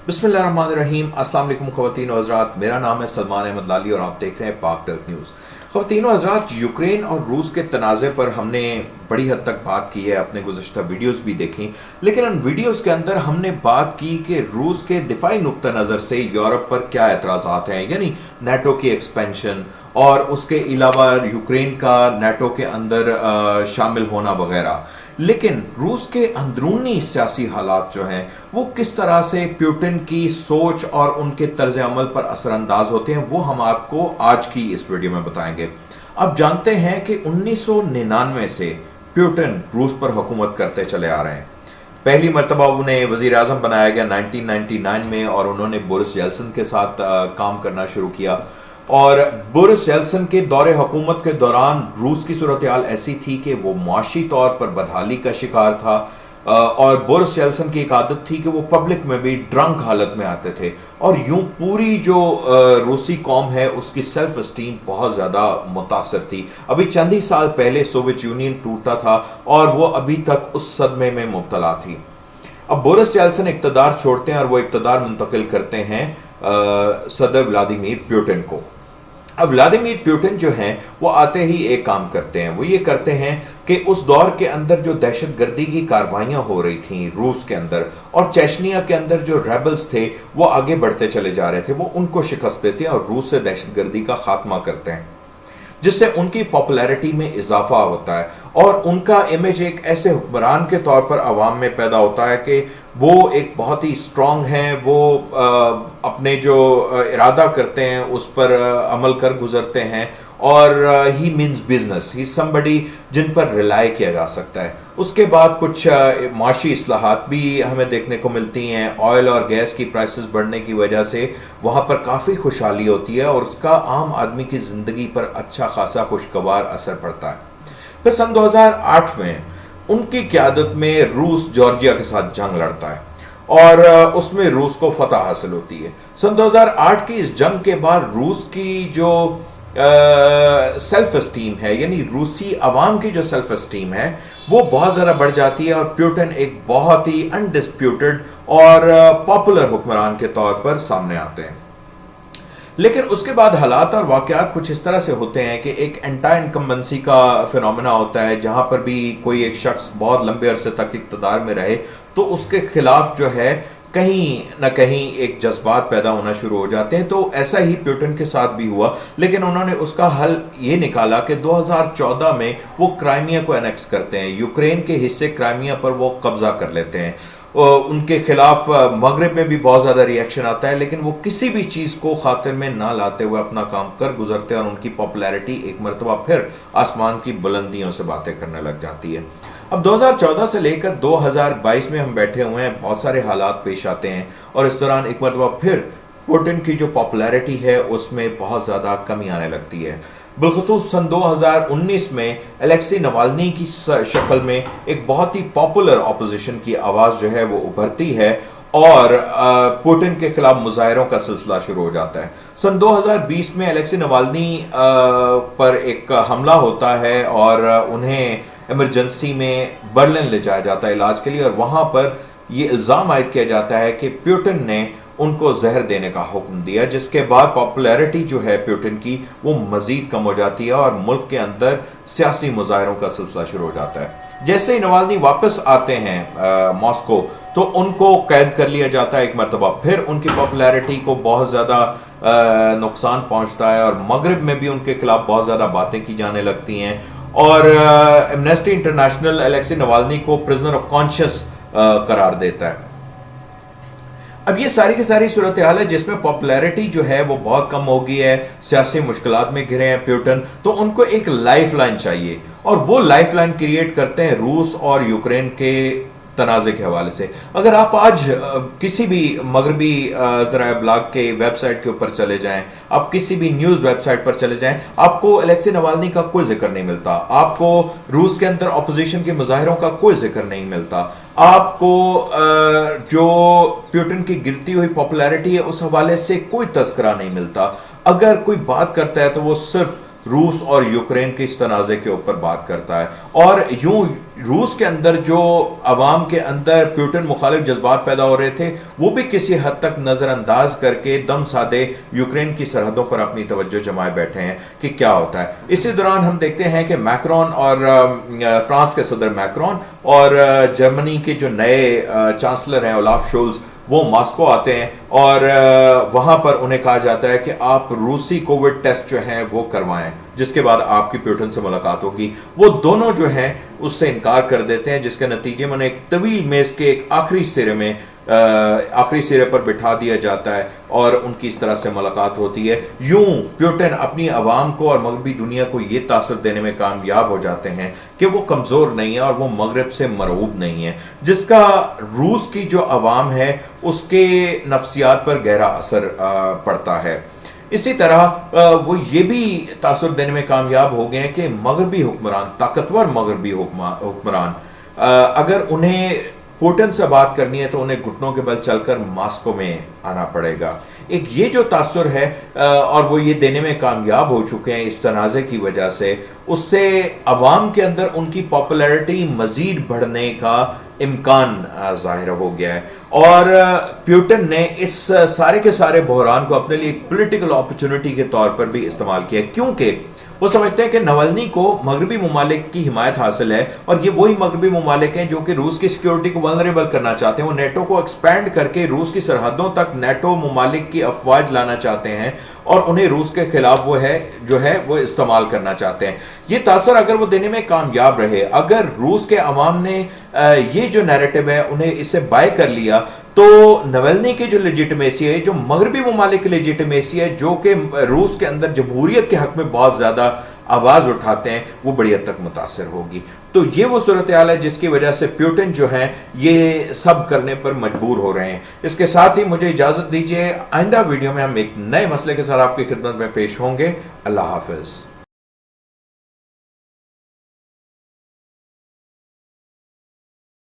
बिस्मिल्लाहिर्रहमानिर्रहीम। अस्सलाम वालेकुम ख़वातीन और हज़रात, मेरा नाम है सलमान अहमद लाली और आप देख रहे हैं पाक टर्क न्यूज़। ख़वातीन और हज़रात, यूक्रेन और रूस के तनाज़े पर हमने बड़ी हद तक बात की है, अपने गुज़श्ता वीडियोस भी देखी, लेकिन उन वीडियोस के अंदर हमने बात की कि रूस के दिफाई नुक्ता नज़र से यूरोप पर क्या एतराज़ात हैं, यानी नेटो की एक्सपेंशन और उसके अलावा यूक्रेन का नेटो के अंदर शामिल होना वगैरह। लेकिन रूस के अंदरूनी सियासी हालात जो हैं वो किस तरह से प्यूटिन की सोच और उनके तर्ज अमल पर असरअंदाज होते हैं, वो हम आपको आज की इस वीडियो में बताएंगे। अब जानते हैं कि 1999 से प्यूटिन रूस पर हुकूमत करते चले आ रहे हैं। पहली मरतबा उन्हें वजीर आज़म बनाया गया 1999 में और उन्होंने बोरिस येल्सिन के साथ काम करना शुरू किया। और बोरिस येल्सिन के दौरे हुकूमत के दौरान रूस की सूरत हाल ऐसी थी कि वो मुआशी तौर पर बदहाली का शिकार था और बोरिस येल्सिन की एक आदत थी कि वो पब्लिक में भी ड्रंक हालत में आते थे और यूं पूरी जो रूसी कौम है उसकी सेल्फ एस्टीम बहुत ज़्यादा मुतासर थी। अभी चंद ही साल पहले सोवियत यूनियन टूटा था और वो अभी तक उस सदमे में मुब्तला थी। अब बोरिस येल्सिन इक़्तिदार छोड़ते हैं और वो इक़्तिदार मुंतकिल करते हैं सदर व्लादिमीर पुतिन को। अब व्लादिमीर पुतिन जो हैं वो आते ही एक काम करते हैं, वो ये करते हैं कि उस दौर के अंदर जो दहशतगर्दी की कार्रवाइयाँ हो रही थीं रूस के अंदर और चेचनिया के अंदर जो रेबल्स थे वो आगे बढ़ते चले जा रहे थे, वो उनको शिकस्त देते हैं और रूस से दहशतगर्दी का खात्मा करते हैं, जिससे उनकी पॉपुलैरिटी में इजाफा होता है और उनका इमेज एक ऐसे हुक्मरान के तौर पर आवाम में पैदा होता है कि वो एक बहुत ही स्ट्रांग हैं, वो अपने जो इरादा करते हैं उस पर अमल कर गुजरते हैं और ही मीन्स बिजनेस, ही समबडी जिन पर रिलाई किया जा सकता है। उसके बाद कुछ माशी इस्लाहात भी हमें देखने को मिलती हैं। ऑयल और गैस की प्राइसेस बढ़ने की वजह से वहाँ पर काफ़ी खुशहाली होती है और उसका आम आदमी की ज़िंदगी पर अच्छा खासा खुशगवार असर पड़ता है। फिर सन 2008 में उनकी क़यादत में रूस जॉर्जिया के साथ जंग लड़ता है और उसमें रूस को फतह हासिल होती है। सन 2008 की इस जंग के बाद रूस की जो सेल्फ एस्टीम है, यानी रूसी अवाम की जो सेल्फ एस्टीम है वो बहुत ज़्यादा बढ़ जाती है और पुतिन एक बहुत ही अनडिस्प्यूटेड और पॉपुलर हुक्मरान के तौर पर सामने आते हैं। लेकिन उसके बाद हालात और वाक़यात कुछ इस तरह से होते हैं कि एक एंटी इनकम्बेंसी का फिनोमेना होता है, जहाँ पर भी कोई एक शख्स बहुत लंबे अरसे तक इक़्तिदार में रहे तो उसके खिलाफ जो है कहीं ना कहीं एक जज्बात पैदा होना शुरू हो जाते हैं। तो ऐसा ही पुतिन के साथ भी हुआ, लेकिन उन्होंने उसका हल ये निकाला कि 2014 में वो क्राइमिया को एनेक्स करते हैं, यूक्रेन के हिस्से क्राइमिया पर वो कब्जा कर लेते हैं। उनके खिलाफ मगरब में भी बहुत ज़्यादा रिएक्शन आता है, लेकिन वो किसी भी चीज़ को खातिर में ना लाते हुए अपना काम कर गुजरते हैं और उनकी पॉपुलैरिटी एक मरतबा फिर आसमान की बुलंदियों से बातें करने लग जाती है। अब 2014 से लेकर 2022 में हम बैठे हुए हैं, बहुत सारे हालात पेश आते हैं और इस दौरान एक मरतबा फिर पुतिन की जो पॉपुलैरिटी है उसमें बहुत ज़्यादा कमी आने लगती है। बिलखुसूस सन 2019 में अलेक्सी नवाल्नी की शक्ल में एक बहुत ही पॉपुलर अपोजिशन की आवाज़ जो है वो उभरती है और पुतिन के खिलाफ मुजाहरों का सिलसिला शुरू हो जाता है। सन 2020 में अलेक्सी नवाल्नी पर एक हमला होता है और उन्हें इमरजेंसी में बर्लिन ले जाया जाता है इलाज के लिए और वहाँ पर ये इल्ज़ाम आयद किया जाता है कि पुतिन ने उनको जहर देने का हुक्म दिया, जिसके बाद पॉपुलैरिटी जो है पुतिन की वो मज़ीद कम हो जाती है और मुल्क के अंदर सियासी मुजाहरों का सिलसिला शुरू हो जाता है। जैसे ही नवाल्नी वापस आते हैं मॉस्को तो उनको कैद कर लिया जाता है एक मरतबा, फिर उनकी पॉपुलैरिटी को बहुत ज़्यादा नुकसान पहुँचता है और मगरब में भी उनके खिलाफ बहुत ज़्यादा बातें की जाने लगती हैं और एमनेस्टी इंटरनेशनल अलेक्सी नवाल्नी को प्रिजनर ऑफ कॉन्शियस करार देता है। अब ये सारी की सारी सूरत हाल है जिसमें पॉपुलैरिटी जो है वो बहुत कम हो गई है, सियासी मुश्किलात में घिरे हैं पुतिन, तो उनको एक लाइफ लाइन चाहिए और वो लाइफ लाइन क्रिएट करते हैं रूस और यूक्रेन के तनाज़े के हवाले से। अगर आप आज किसी भी मगरबी ज़राए ब्लॉग के वेबसाइट के ऊपर चले जाएं, आप किसी भी न्यूज़ वेबसाइट पर चले जाएं, आपको अलेक्सी नवाल्नी का कोई जिक्र नहीं मिलता, आपको रूस के अंदर अपोजिशन के मुजाहिरों का कोई जिक्र नहीं मिलता, आपको जो पुतिन की गिरती हुई पॉपुलैरिटी है उस हवाले से कोई तज़किरा नहीं मिलता। अगर कोई बात करता है तो वो सिर्फ रूस और यूक्रेन के इस तनाज़े के ऊपर बात करता है। और यूं रूस के अंदर जो अवाम के अंदर प्यूटिन मुखालिफ जज्बात पैदा हो रहे थे, वो भी किसी हद तक नज़रअंदाज करके दम सादे यूक्रेन की सरहदों पर अपनी तवज्जो जमाए बैठे हैं कि क्या होता है। इसी दौरान हम देखते हैं कि मैक्रोन और फ्रांस के सदर मैक्रोन और जर्मनी के जो नए चांसलर हैं ओलाफ शोल्स, वो मॉस्को आते हैं और वहां पर उन्हें कहा जाता है कि आप रूसी कोविड टेस्ट जो हैं वो करवाएं, जिसके बाद आपकी प्यूटिन से मुलाकात होगी। वो दोनों जो हैं उससे इनकार कर देते हैं, जिसके नतीजे में उन्हें एक तवील मेज के एक आखिरी सिरे पर बिठा दिया जाता है और उनकी इस तरह से मुलाकात होती है। यूं प्यूटिन अपनी आवाम को और मगरबी दुनिया को ये तासुर देने में कामयाब हो जाते हैं कि वो कमज़ोर नहीं है और वो मगरब से मरऊब नहीं है, जिसका रूस की जो आवाम है उसके नफ्सियात पर गहरा असर पड़ता है। इसी तरह वो ये भी तासुर देने में कामयाब हो गए हैं कि मगरबी हुक्मरान, ताकतवर मगरबी हुक्मरान, अगर उन्हें पुतिन से बात करनी है तो उन्हें घुटनों के बल चलकर मॉस्को में आना पड़ेगा। एक ये जो तासुर है और वो ये देने में कामयाब हो चुके हैं इस तनाज़े की वजह से, उससे अवाम के अंदर उनकी पॉपुलैरिटी मज़ीद बढ़ने का इम्कान ज़ाहिर हो गया है। और प्यूटिन ने इस सारे के सारे बहरान को अपने लिए एक पॉलिटिकल अपॉर्चुनिटी के तौर पर भी इस्तेमाल किया, क्योंकि वो समझते हैं कि नवल्नी को मगरबी ममालिक की हिमायत हासिल है और ये वही मगरबी ममालिक हैं जो कि रूस की सिक्योरिटी को वल्नरेबल करना चाहते हैं। वो नेटो को एक्सपैंड करके रूस की सरहदों तक नेटो ममालिक की अफवाज लाना चाहते हैं और उन्हें रूस के खिलाफ वो इस्तेमाल करना चाहते हैं। ये तासर अगर वो देने में कामयाब रहे, अगर रूस के अवाम ने ये जो नैरेटिव है उन्हें इससे बाय कर लिया, तो नवल्नी की जो लेजिटिमेसी है, जो मगरबी ममालिक की लेजिटिमेसी है, जो कि रूस के अंदर जमहूरियत के हक में बहुत ज़्यादा आवाज़ उठाते हैं, वो बड़ी हद तक मुतासर होगी। तो ये वो सूरत हाल है जिसकी वजह से प्यूटिन जो हैं ये सब करने पर मजबूर हो रहे हैं। इसके साथ ही मुझे इजाज़त दीजिए, आइंदा वीडियो में हम एक नए मसले के साथ आपकी खिदमत में पेश होंगे। अल्लाह हाफिज़।